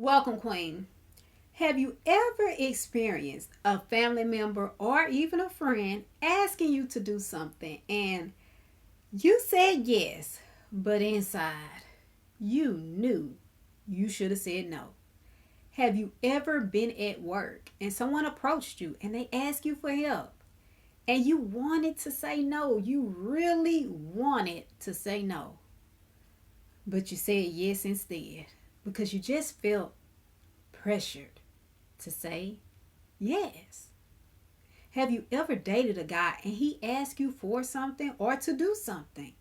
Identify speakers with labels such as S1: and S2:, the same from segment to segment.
S1: Welcome, Queen. Have you ever experienced a family member or even a friend asking you to do something and you said yes, but inside you knew you should have said no? Have you ever been at work and someone approached you and they asked you for help and you wanted to say no? You really wanted to say no, but you said yes instead because you just felt pressured to say yes. Have you ever dated a guy and he asked you for something or to do something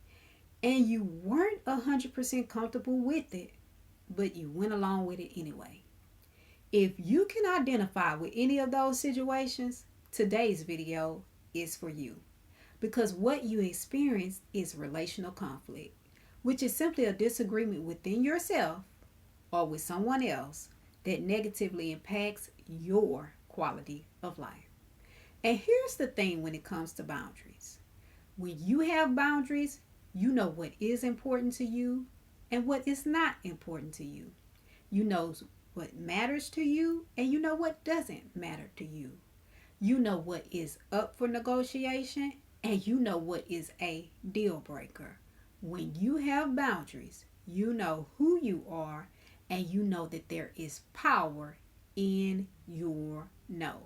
S1: and you weren't 100% comfortable with it, but you went along with it anyway? If you can identify with any of those situations, today's video is for you. Because what you experience is relational conflict, which is simply a disagreement within yourself or with someone else that negatively impacts your quality of life. And here's the thing when it comes to boundaries. When you have boundaries, you know what is important to you and what is not important to you. You know what matters to you and you know what doesn't matter to you. You know what is up for negotiation and you know what is a deal breaker. When you have boundaries, you know who you are and you know that there is power in your no.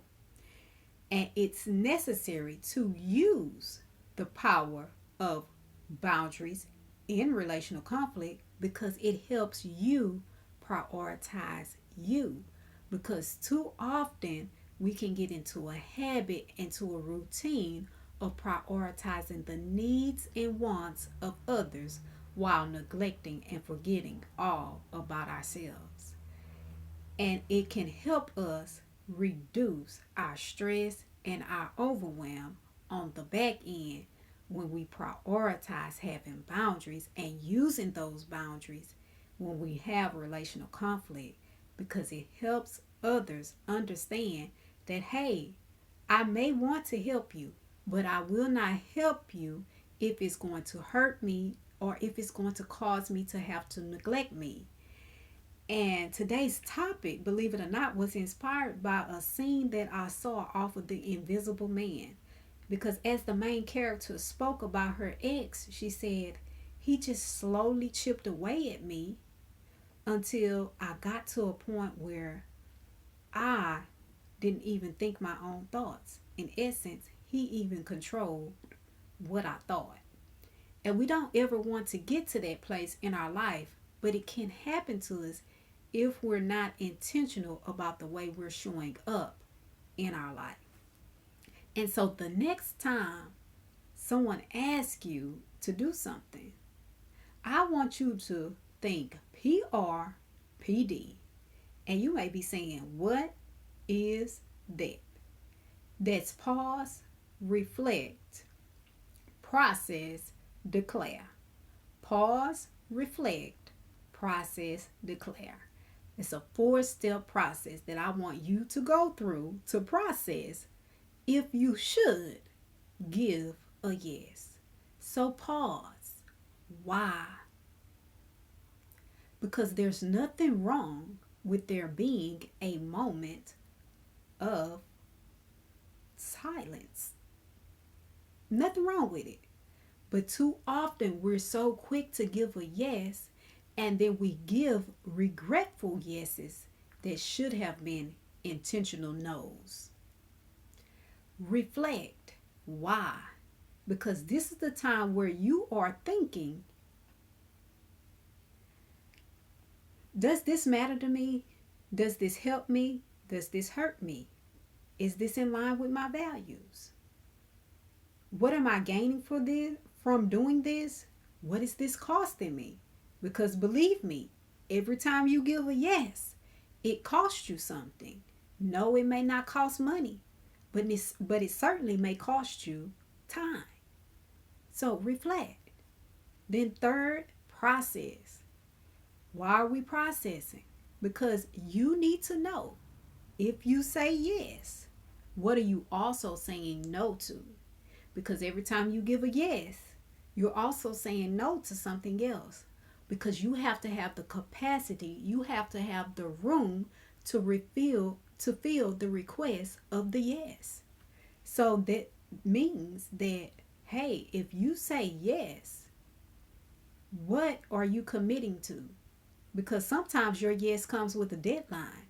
S1: And it's necessary to use the power of boundaries in relational conflict because it helps you prioritize you. Because too often we can get into a habit, into a routine of prioritizing the needs and wants of others while neglecting and forgetting all about ourselves. And it can help us reduce our stress and our overwhelm on the back end when we prioritize having boundaries and using those boundaries when we have relational conflict because it helps others understand that, hey, I may want to help you, but I will not help you if it's going to hurt me or if it's going to cause me to have to neglect me. And today's topic, believe it or not, was inspired by a scene that I saw off of The Invisible Man. Because as the main character spoke about her ex, she said, he just slowly chipped away at me until I got to a point where I didn't even think my own thoughts. In essence, he even controlled what I thought. And we don't ever want to get to that place in our life, but it can happen to us if we're not intentional about the way we're showing up in our life. And so the next time someone asks you to do something, I want you to think PRPD. And you may be saying, what is that? That's pause, reflect, process, declare. Pause, reflect, process, declare. It's a 4-step process that I want you to go through to process if you should give a yes. So pause. Why? Because there's nothing wrong with there being a moment of silence. Nothing wrong with it. But too often we're so quick to give a yes and then we give regretful yeses that should have been intentional no's. Reflect. Why? Because this is the time where you are thinking, does this matter to me? Does this help me? Does this hurt me? Is this in line with my values? What am I gaining from doing this? What is this costing me? Because believe me, every time you give a yes, it costs you something. No, it may not cost money, but it certainly may cost you time. So reflect. Then third, process. Why are we processing? Because you need to know, if you say yes, what are you also saying no to? Because every time you give a yes, you're also saying no to something else. because you have to have the capacity, you have to have the room to fill the request of the yes. So that means that, hey, if you say yes, what are you committing to? Because sometimes your yes comes with a deadline,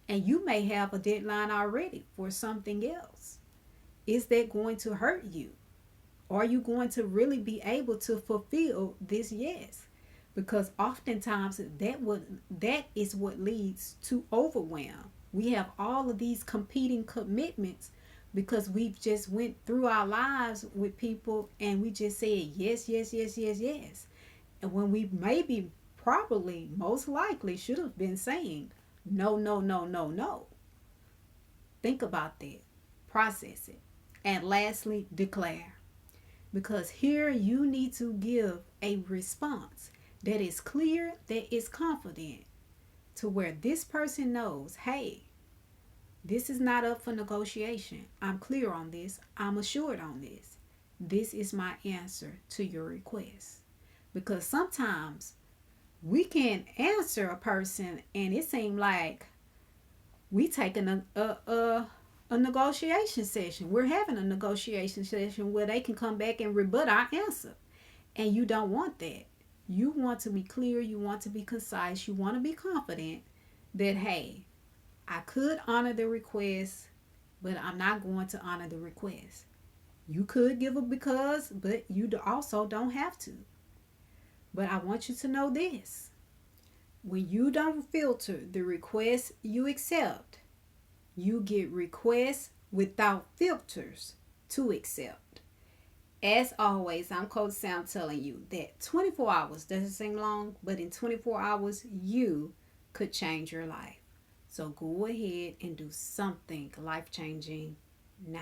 S1: and you may have a deadline already for something else. Is that going to hurt you? Are you going to really be able to fulfill this yes? Because oftentimes that is what leads to overwhelm. We have all of these competing commitments because we've just went through our lives with people and we just said yes, yes, yes, yes, yes. And when we maybe probably most likely should have been saying no, no, no, no, no. Think about that. Process it. And lastly, declare. Because here you need to give a response that is clear, that is confident, to where this person knows, hey, this is not up for negotiation. I'm clear on this. I'm assured on this. This is my answer to your request. Because sometimes we can answer a person and it seems like we taking a negotiation session. We're having a negotiation session where they can come back and rebut our answer. And you don't want that. You want to be clear, you want to be concise, you want to be confident that, hey, I could honor the request, but I'm not going to honor the request. You could give a because, but you also don't have to. But I want you to know this. When you don't filter the request you accept, you get requests without filters to accept. As always, I'm Coach Sam telling you that 24 hours doesn't seem long, but in 24 hours, you could change your life. So go ahead and do something life changing now.